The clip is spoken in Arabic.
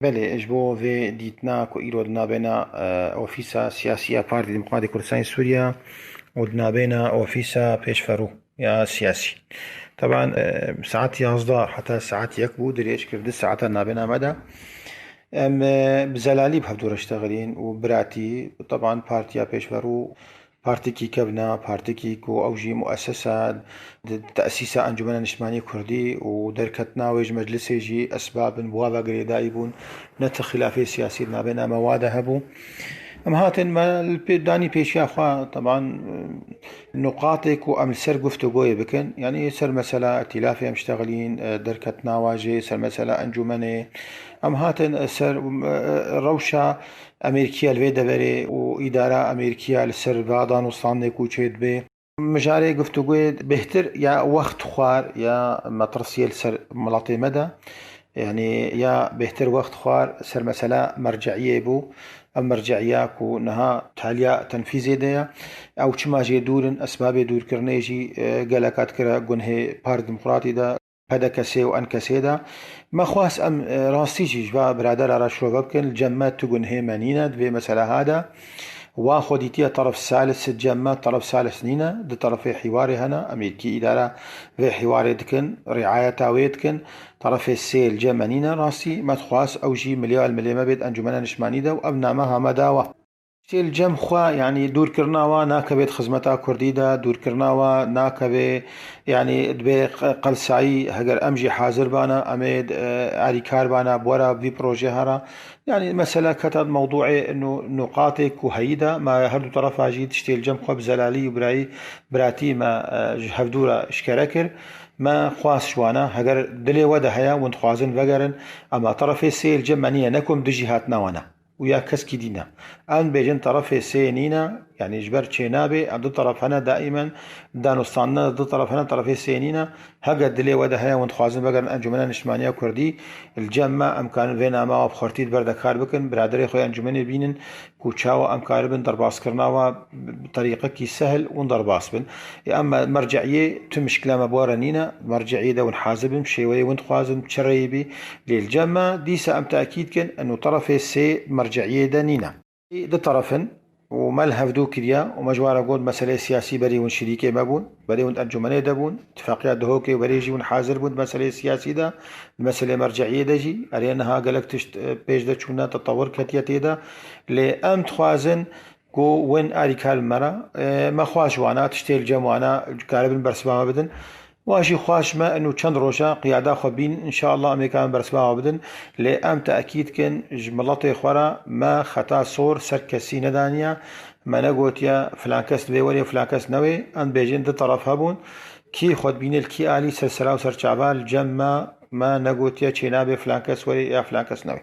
بله اجبو في ديتنا كو ايرو دنابينا اوفيسا سياسية بارتي ديمقراطي كردستان سوريا ودنابينا اوفيسا بيشفرو يا سياسي. طبعا ساعات يصدر حتى ساعات يكبو دريش كيف دي ساعات نابينا مدى ام بزلالي بهدور اشتغلين وبراتي طبعا بارتيا بيشفرو بارتيكي كبنا بارتيكي كو اوجي مؤسسة تأسيس أنجمن نشماني كردي ودركتنا ويج مجلس يجي أسباب بوابا قريدائي بون نت خلافي سياسي ما بين مواد هبو أم هاتن ما الداني بيشيا خوا طبعا نقاطك وأمل سر قفتو بكن يعني سر مسألة ائتلافي مشتغلين دركتنا واجي سر مسألة أنجمني أم هاتن سر روشة أمريكية الفيدا بري وإدارة أمريكية لسر بعضان وصلنا كوتشيد بي مجاري قفتوغوي بهتر يا وقت خوار يا مترسيل سر ملاطي مدى يعني يا بهتر وقت خوار سر مسألة مرجعية بو أم مرجعية كو نها تاليا تنفيذي ديا أو چما جي دورن أسباب دور كرنيجي قلقات كرا قنهي بارد ديمقراطي دا هذا كسي وأن كسي دا ما خواس أم راستيجي جبا برادر على شروع بكن الجمات تقول هي منينة في مسألة هذا وخديتيا طرف ثالث جمات طرف ثالث نينا دي طرف حواري هنا أمريكي إدارة في حواري دكن رعاية تاويتكن طرف السيل جمانينا راسي ما تخواس أو جي مليار ما بيت أنجمنا نشماني دا وأبنامها مداوة سيل جم خوا يعني دور كرناوا ناكبت خزمتا كرديدا دور كرناوا ناكبه يعني دبي قلسعي هجر امجي حاضر بانا اميد علي كاربانا بورا في بروجي هرا يعني مسألة كتاد موضوعي انه نقاطك وهيدا ما هردو طرفا جي تشتي الجم خوا بزلالي وبراي براتي ما هفدورا اشكركر ما خواس شوانا هجر دلي ودا هيا ونتخوازن وگرن اما طرفي سيل جمانية نكم دي جهاتنا وانا ويا كسكي دينا ان بيجن طرف سينينا يعني جبر تشينابي عند طرفنا دائما دانوستاننا ضد طرفنا طرف سينينا هقا دلي ودا هيا ونتخوازن بقى انجمنا نشمانيا كردي الجمع امكان فينا ما بخورتيد بردكار بكن برادري خويا انجمني بينن كوتشاو امكار بن درباس كرناوا بطريقه كي سهل وندرباس بن اما مرجعيه تمشكله ما بورنينا مرجعيه ده ونحاسب شويه ونتخوازن تشريبي للجمع ديسا ام تاكيد كن انه طرف السي مرجعيه دنينا ده طرفن وملهف دو كريا ومجوارا قول مسألة سياسي بري ون شريكي مابون بري ون أنجمني دابون اتفاقيات دهوكي وبري جي ون حاضر بون مسألة سياسي دا المسألة مرجعية دا جي أرينها قالك تشت بيش دا چونا تطور كتيتي دا لأم تخوازن كو وين أريكال مرا ما خواش وانا تشتيل جموانا كاربن برسبا بدن واشي خواش ما انه چند روشا قيادة خبين ان شاء الله امريكان برسبا بدن لأم تأكيد كن جملاتي خورا ما خطا صور سركسي ندانيا ما نقوت يا فلان كس بيوري فلان كس نوي ان بيجين دي طرف هبون كي خود بين الكي آلي سلسلة وسر شعبال جمع ما نقوت يا چينابي فلان كس وري يا فلان كس نوي